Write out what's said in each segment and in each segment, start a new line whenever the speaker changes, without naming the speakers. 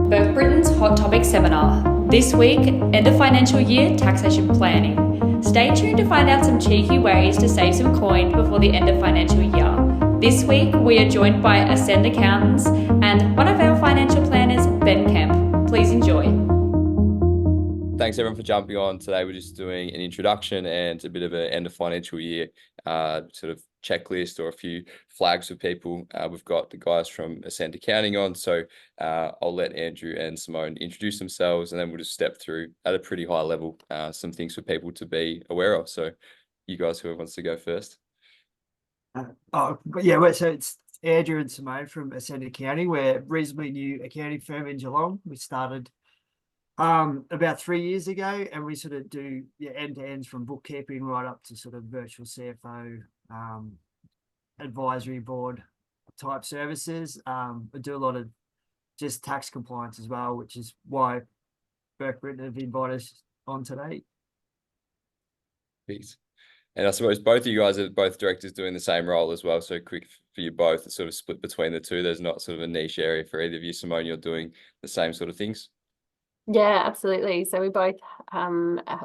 Britton's Hot Topic Seminar. This week, end of financial year taxation planning. Stay tuned to find out some cheeky ways to save some coin before the end of financial year. This week, we are joined by Ascend Accountants and one of our financial planners, Kemp. Please enjoy.
Thanks everyone for jumping on. Today we're just doing an introduction and a bit of an end of financial year sort of checklist or a few flags for people. We've got the guys from Ascend Accounting on, so I'll let Andrew and Simone introduce themselves, and then we'll just step through at a pretty high level some things for people to be aware of. So you guys, whoever wants to go first.
So it's Andrew and Simone from Ascend Accounting. We're a reasonably new accounting firm in Geelong. We started about 3 years ago, and we sort of do end-to-ends from bookkeeping right up to sort of virtual CFO, advisory board type services. We do a lot of just tax compliance as well, which is why Burke, Britton have invited us on today.
Peace. And I suppose both of you guys are both directors doing the same role as well. So quick for you both, it's sort of split between the two. There's not sort of a niche area for either of you. Simone, you're doing the same sort of things?
Yeah, absolutely. So we both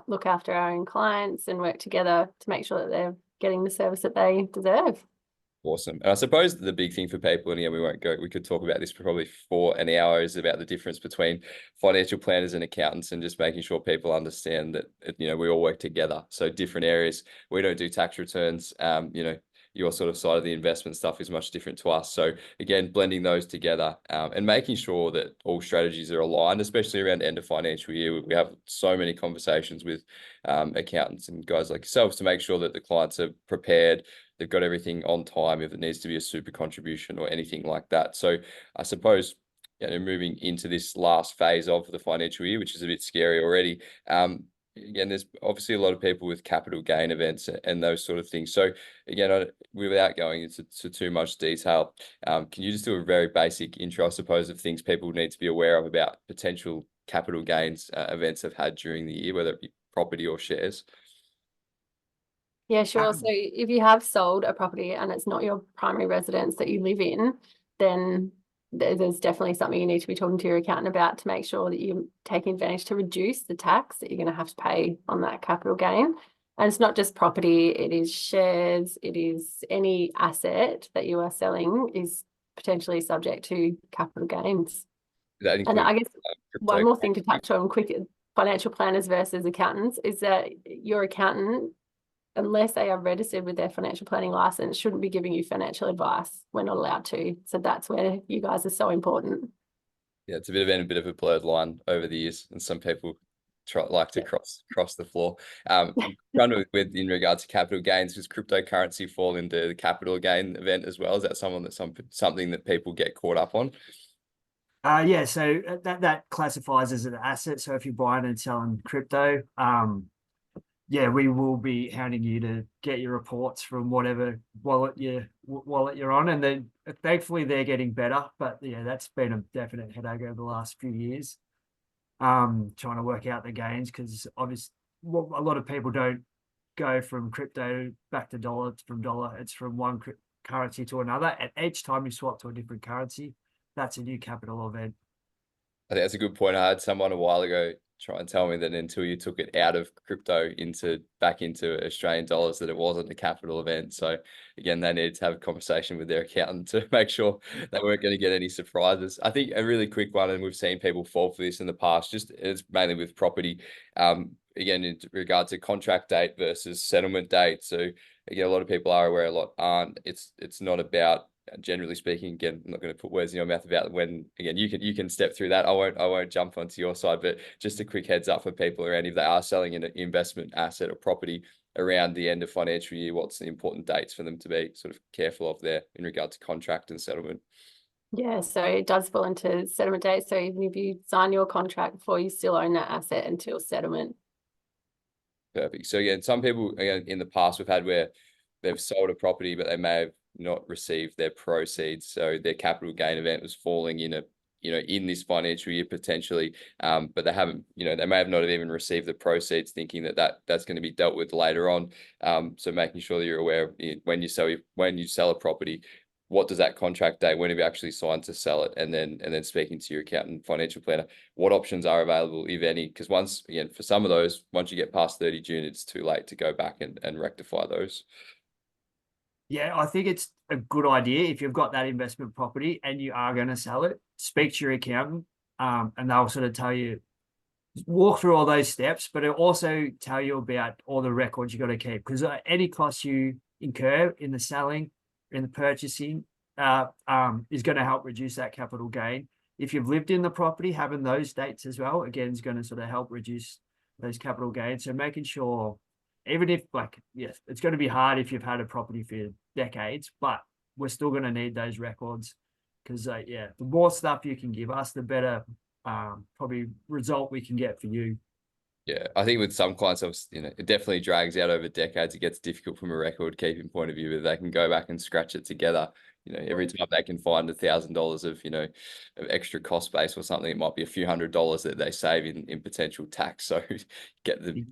look after our own clients and work together to make sure that they're getting the service that they deserve.
Awesome. And I suppose the big thing for people, and again, we could talk about this for probably for an hour, is about the difference between financial planners and accountants, and just making sure people understand that, we all work together. So different areas. We don't do tax returns. Your sort of side of the investment stuff is much different to us. So again, blending those together and making sure that all strategies are aligned, especially around end of financial year. We have so many conversations with accountants and guys like yourselves to make sure that the clients are prepared, they've got everything on time if it needs to be a super contribution or anything like that. So I suppose, moving into this last phase of the financial year, which is a bit scary already, again, there's obviously a lot of people with capital gain events and those sort of things. So again, without going into too much detail, can you just do a very basic intro, I suppose, of things people need to be aware of about potential capital gains events they've had during the year, whether it be property or shares?
Yeah, sure. So if you have sold a property and it's not your primary residence that you live in, then there's definitely something you need to be talking to your accountant about to make sure that you're taking advantage to reduce the tax that you're going to have to pay on that capital gain. And it's not just property, it is shares, it is any asset that you are selling is potentially subject to capital gains. And I guess one more thing to touch on quick, financial planners versus accountants, is that your accountant, unless they are registered with their financial planning license, shouldn't be giving you financial advice. We're not allowed to. So that's where you guys are so important.
Yeah, it's a bit of a blurred line over the years, and some people like to cross the floor. I'm trying with in regards to capital gains, does cryptocurrency fall into the capital gain event as well? Is that something that people get caught up on?
So that classifies as an asset. So if you're buying and selling crypto, we will be hounding you to get your reports from whatever wallet you're on, and then thankfully they're getting better. But that's been a definite headache over the last few years, trying to work out the gains, because obviously a lot of people don't go from crypto back to dollar, from dollar. It's from one currency to another, and each time you swap to a different currency, that's a new capital event.
I think that's a good point. I had someone a while ago try and tell me that until you took it out of crypto back into Australian dollars, that it wasn't a capital event. So again, they needed to have a conversation with their accountant to make sure they weren't going to get any surprises. I think a really quick one, and we've seen people fall for this in the past, just it's mainly with property. Again, in regard to contract date versus settlement date. So again, a lot of people are aware, a lot aren't. It's not about, generally speaking, again, I'm not going to put words in your mouth about when, again, you can step through that. I won't jump onto your side, but just a quick heads up for people around, if they are selling an investment asset or property around the end of financial year, what's the important dates for them to be sort of careful of there in regard to contract and settlement?
Yeah, so it does fall into settlement date. So even if you sign your contract before, you still own that asset until settlement.
Perfect. So again, some people, again, in the past we've had where they've sold a property, but they may have not received their proceeds. So their capital gain event was falling in in this financial year potentially, but they haven't, they may have not even received the proceeds, thinking that's going to be dealt with later on. So making sure that you're aware of when you sell a property, what does that contract date, when have you actually signed to sell it, and then speaking to your accountant, financial planner, what options are available, if any, because once again, for some of those, once you get past 30 June, it's too late to go back and rectify those.
Yeah, I think it's a good idea if you've got that investment property and you are going to sell it, speak to your accountant, and they'll sort of tell you, walk through all those steps, but it'll also tell you about all the records you got to keep, because any costs you incur in the selling, in the purchasing, is going to help reduce that capital gain. If you've lived in the property, having those dates as well, again, is going to sort of help reduce those capital gains. So making sure, even if, like, yes, it's going to be hard if you've had a property for decades, but we're still going to need those records, because yeah, the more stuff you can give us, the better probably result we can get for you.
Yeah, I think with some clients, it definitely drags out over decades. It gets difficult from a record keeping point of view, but they can go back and scratch it together. Every time they can find $1,000 of extra cost base or something, it might be a few $100s that they save in potential tax. So get them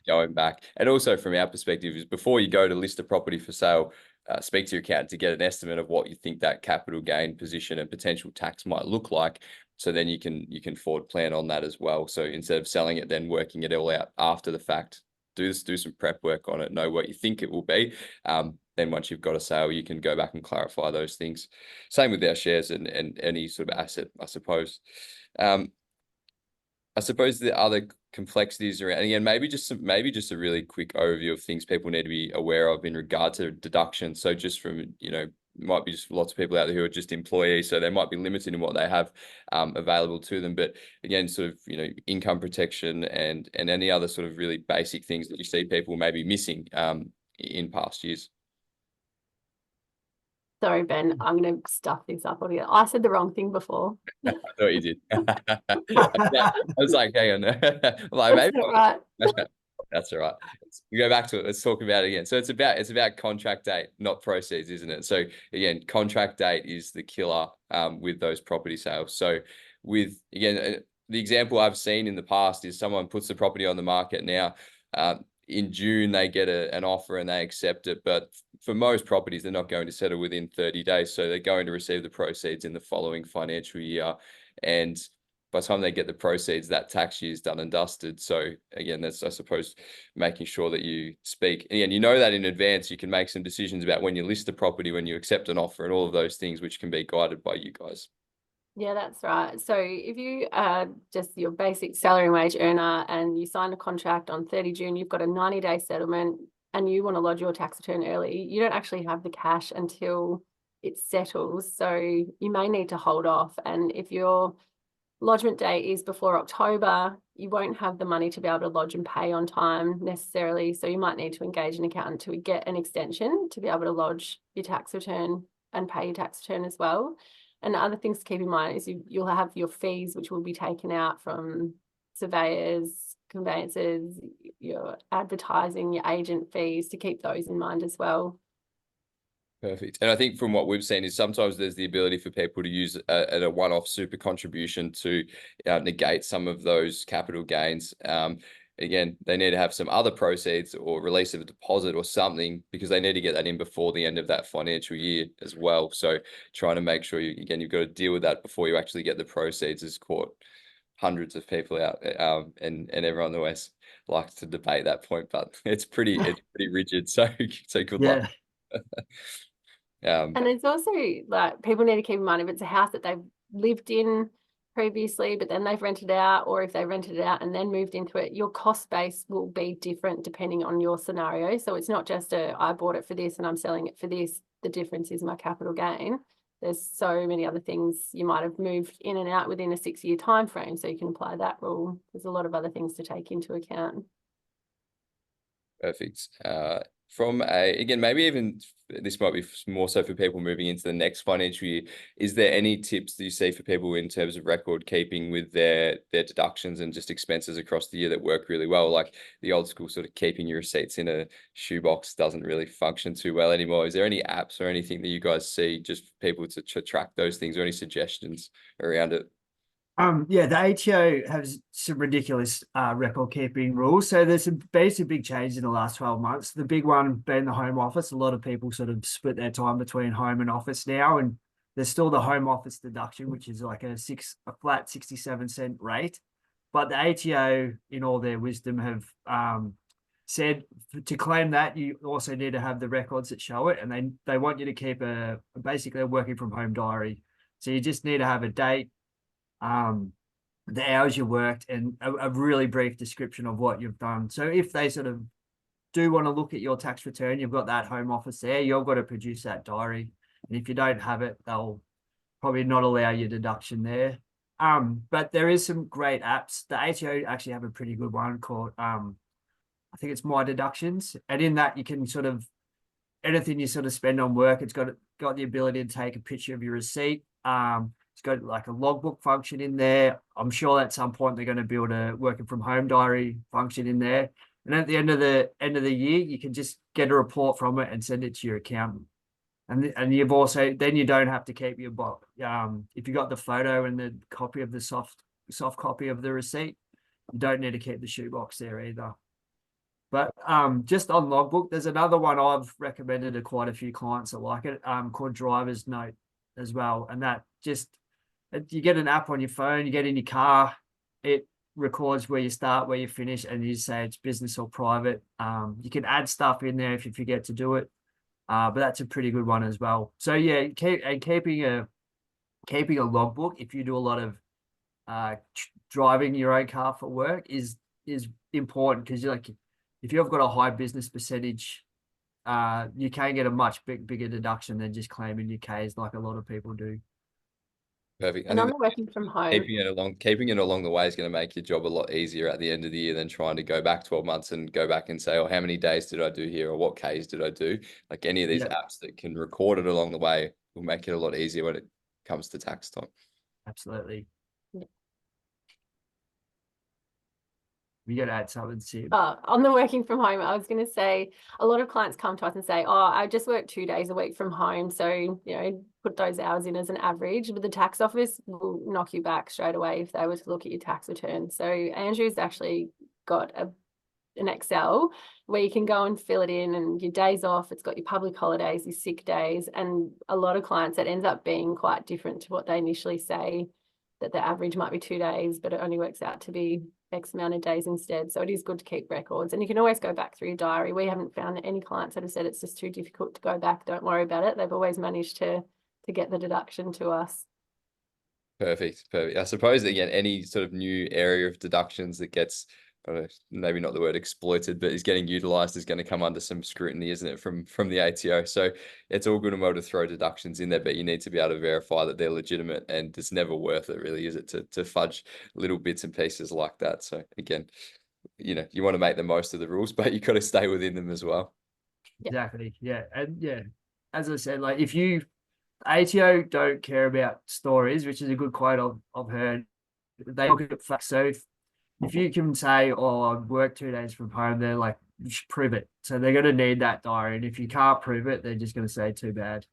going back. And also from our perspective is, before you go to list a property for sale, speak to your accountant to get an estimate of what you think that capital gain position and potential tax might look like. So then you can forward plan on that as well. So instead of selling it, then working it all out after the fact, do some prep work on it, know what you think it will be. Then once you've got a sale, you can go back and clarify those things. Same with our shares and any sort of asset, I suppose. I suppose the other complexities around, again, maybe just a really quick overview of things people need to be aware of in regard to deductions. So just from, might be just lots of people out there who are just employees, so they might be limited in what they have available to them. But again, sort of, income protection and any other sort of really basic things that you see people maybe missing in past years.
Sorry, Ben, I'm going to stuff this up altogether. I said the wrong thing before.
I thought you did. I was like, hang on. Like,
That's
maybe.
right.
That's all right. We go back to it. Let's talk about it again. So it's about contract date, not proceeds, isn't it? So again, contract date is the killer with those property sales. So with, again, the example I've seen in the past is someone puts the property on the market now. In June, they get an offer and they accept it. But for most properties, they're not going to settle within 30 days. So they're going to receive the proceeds in the following financial year. And by the time they get the proceeds, that tax year is done and dusted. So again, that's, I suppose, making sure that you speak. And that in advance, you can make some decisions about when you list a property, when you accept an offer, and all of those things, which can be guided by you guys.
Yeah, that's right. So if you are just your basic salary and wage earner and you sign a contract on 30 June, you've got a 90-day settlement and you want to lodge your tax return early, you don't actually have the cash until it settles. So you may need to hold off. And if your lodgement date is before October, you won't have the money to be able to lodge and pay on time necessarily. So you might need to engage an accountant to get an extension to be able to lodge your tax return and pay your tax return as well. And other things to keep in mind is you'll have your fees, which will be taken out from surveyors, conveyancers, your advertising, your agent fees, to keep those in mind as well.
Perfect. And I think from what we've seen is sometimes there's the ability for people to use a one-off super contribution to negate some of those capital gains. Again, they need to have some other proceeds or release of a deposit or something, because they need to get that in before the end of that financial year as well. So trying to make sure you've got to deal with that before you actually get the proceeds has caught hundreds of people out, and everyone in the West likes to debate that point, but it's pretty rigid. So good luck.
And it's also like, people need to keep in mind, if it's a house that they've lived in previously, but then they've rented out, or if they rented it out and then moved into it, your cost base will be different depending on your scenario. So it's not just I bought it for this and I'm selling it for this. The difference is my capital gain. There's so many other things. You might have moved in and out within a 6-year time frame, so you can apply that rule. There's a lot of other things to take into account.
Perfect. Again, maybe even this might be more so for people moving into the next financial year. Is there any tips that you see for people in terms of record keeping with their deductions and just expenses across the year that work really well? Like the old school sort of keeping your receipts in a shoebox doesn't really function too well anymore. Is there any apps or anything that you guys see just for people to track those things, or any suggestions around it?
Yeah, the ATO has some ridiculous record keeping rules. So there's been some big changes in the last 12 months. The big one being the home office. A lot of people sort of split their time between home and office now, and there's still the home office deduction, which is like a flat 67-cent rate. But the ATO, in all their wisdom, have said to claim that you also need to have the records that show it, and they want you to keep basically a working from home diary. So you just need to have a date, the hours you worked, and a really brief description of what you've done. So if they sort of do want to look at your tax return, you've got that home office there, you've got to produce that diary. And if you don't have it, they'll probably not allow your deduction there. But there is some great apps. The ATO actually have a pretty good one called, I think it's My Deductions. And in that, you can sort of, anything you sort of spend on work, it's got the ability to take a picture of your receipt. It's got like a logbook function in there. I'm sure at some point they're going to build a working from home diary function in there. And at the end of the year, you can just get a report from it and send it to your accountant. And you've also, then you don't have to keep your box. If you got the photo and the copy of the soft copy of the receipt, you don't need to keep the shoebox there either. But just on logbook, there's another one I've recommended to quite a few clients that like it, called Driver's Note as well. And that just, you get an app on your phone, you get in your car, it records where you start, where you finish, and you say it's business or private. You can add stuff in there if you forget to do it. But that's a pretty good one as well. So yeah, keeping a logbook, if you do a lot of driving your own car for work, is important, because you're like, if you've got a high business percentage, you can get a much bigger deduction than just claiming your Ks like a lot of people do.
Perfect.
And on the working from home,
keeping it along the way is going to make your job a lot easier at the end of the year than trying to go back 12 months and go back and say, oh, how many days did I do here, or what Ks did I do? Like any of these apps that can record it along the way will make it a lot easier when it comes to tax time.
Absolutely. We got to add something, Sim.
On the working from home, I was going to say, a lot of clients come to us and say, oh, I just work 2 days a week from home. So, you know, put those hours in as an average, but the tax office will knock you back straight away if they were to look at your tax return. So Andrew's actually got an Excel where you can go and fill it in, and your days off, it's got your public holidays, your sick days, and a lot of clients, it ends up being quite different to what they initially say, that the average might be 2 days, but it only works out to be X amount of days instead. So it is good to keep records, and you can always go back through your diary. We haven't found any clients that have said it's just too difficult to go back. Don't worry about it. They've always managed to get the deduction to us.
Perfect. I suppose, again, any sort of new area of deductions that gets, maybe not the word exploited, but is getting utilized, is going to come under some scrutiny, isn't it, from the ATO? So it's all good and well to throw deductions in there, but you need to be able to verify that they're legitimate, and it's never worth it, really, is it, to fudge little bits and pieces like that? So again, you know, you want to make the most of the rules, but you got to stay within them as well.
Exactly. Yeah. And yeah, as I said, like, if you ATO don't care about stories, which is a good quote I've heard, they look at facts. So if you can say, oh, I work 2 days from home, they're like, you should prove it. So they're going to need that diary. And if you can't prove it, they're just going to say too bad.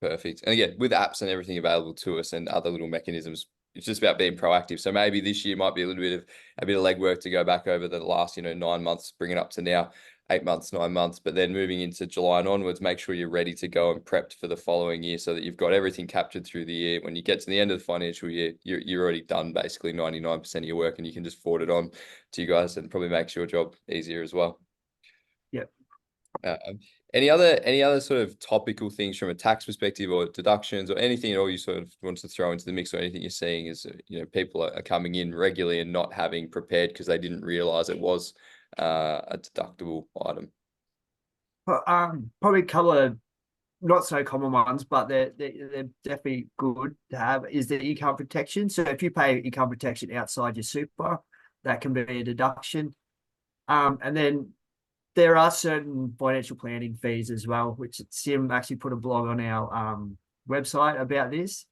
Perfect. And again, with apps and everything available to us and other little mechanisms, it's just about being proactive. So maybe this year might be a bit of legwork to go back over the last, 9 months, bring it up to now 8 months, 9 months, but then moving into July and onwards, make sure you're ready to go and prepped for the following year, so that you've got everything captured through the year. When you get to the end of the financial year, you're already done basically 99% of your work, and you can just forward it on to you guys, and probably makes your job easier as well.
Yep.
Any other sort of topical things from a tax perspective, or deductions, or anything at all you sort of want to throw into the mix, or anything you're seeing is, people are coming in regularly and not having prepared because they didn't realize it was a deductible item?
Probably a couple of not so common ones, but they're definitely good to have, is the income protection. So if you pay income protection outside your super, that can be a deduction. And then there are certain financial planning fees as well, which Sim actually put a blog on our website about this.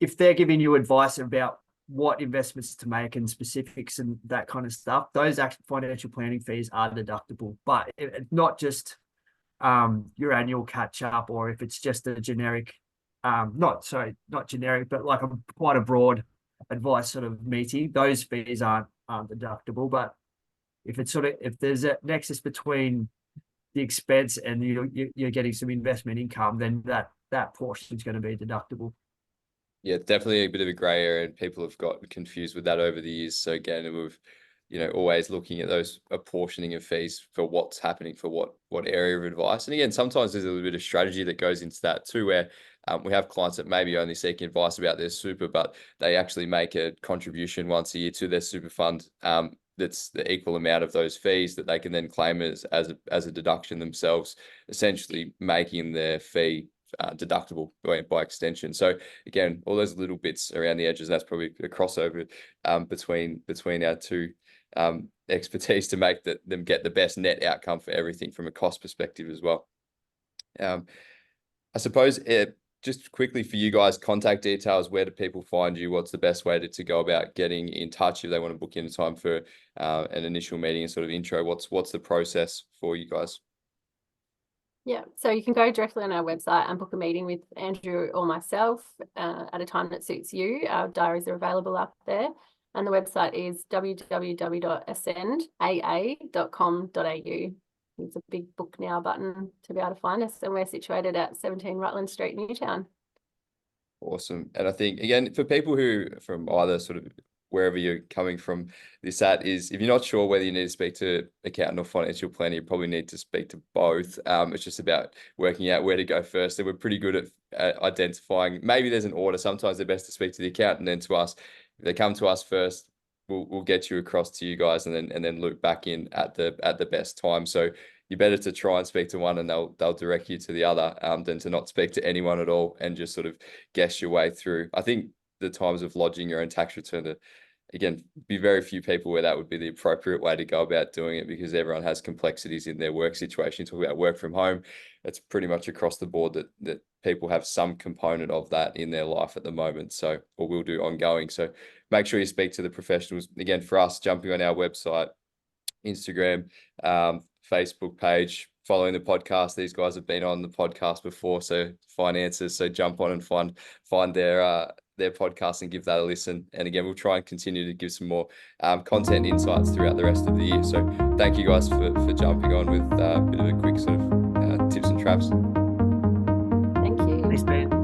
If they're giving you advice about what investments to make and specifics and that kind of stuff, those actual financial planning fees are deductible. But it's not just your annual catch up, or if it's just a generic not generic, but like quite a broad advice sort of meeting, those fees aren't deductible. But if there's a nexus between the expense and you're getting some investment income, then that portion is going to be deductible.
Yeah, definitely a bit of a grey area, and people have got confused with that over the years. So again, we've always looking at those apportioning of fees for what's happening for what area of advice. And again, sometimes there's a little bit of strategy that goes into that too, where we have clients that maybe only seek advice about their super, but they actually make a contribution once a year to their super fund. That's the equal amount of those fees that they can then claim as a deduction themselves, essentially making their fee deductible by extension. So again, all those little bits around the edges, that's probably a crossover between our two expertise to make them get the best net outcome for everything from a cost perspective as well. I suppose just quickly for you guys, contact details, where do people find you? What's the best way to go about getting in touch if they want to book in a time for an initial meeting and sort of intro? What's the process for you guys?
Yeah, so you can go directly on our website and book a meeting with Andrew or myself at a time that suits you. Our diaries are available up there, and the website is www.ascendaa.com.au. There's a big book now button to be able to find us, and we're situated at 17 Rutland Street, Newtown.
Awesome. And I think, again, for people who from either sort of wherever you're coming from this at, is if you're not sure whether you need to speak to accountant or financial planner, you probably need to speak to both. It's just about working out where to go first. And we're pretty good at identifying, maybe there's an order. Sometimes they're best to speak to the accountant, then to us. If they come to us first, we'll get you across to you guys, and then loop back in at the best time. So you're better to try and speak to one and they'll direct you to the other, than to not speak to anyone at all and just sort of guess your way through. I think the times of lodging your own tax return, again, be very few people where that would be the appropriate way to go about doing it, because everyone has complexities in their work situation. Talk about work from home, it's pretty much across the board that people have some component of that in their life at the moment, so, or will do ongoing. So make sure you speak to the professionals. Again, for us, jumping on our website, Instagram, Facebook page, following the podcast. These guys have been on the podcast before, so finances, so jump on and find their podcast and give that a listen. And again, we'll try and continue to give some more content insights throughout the rest of the year. So thank you guys for jumping on with a bit of a quick sort of tips and traps.
Thank you.
Thanks, Ben.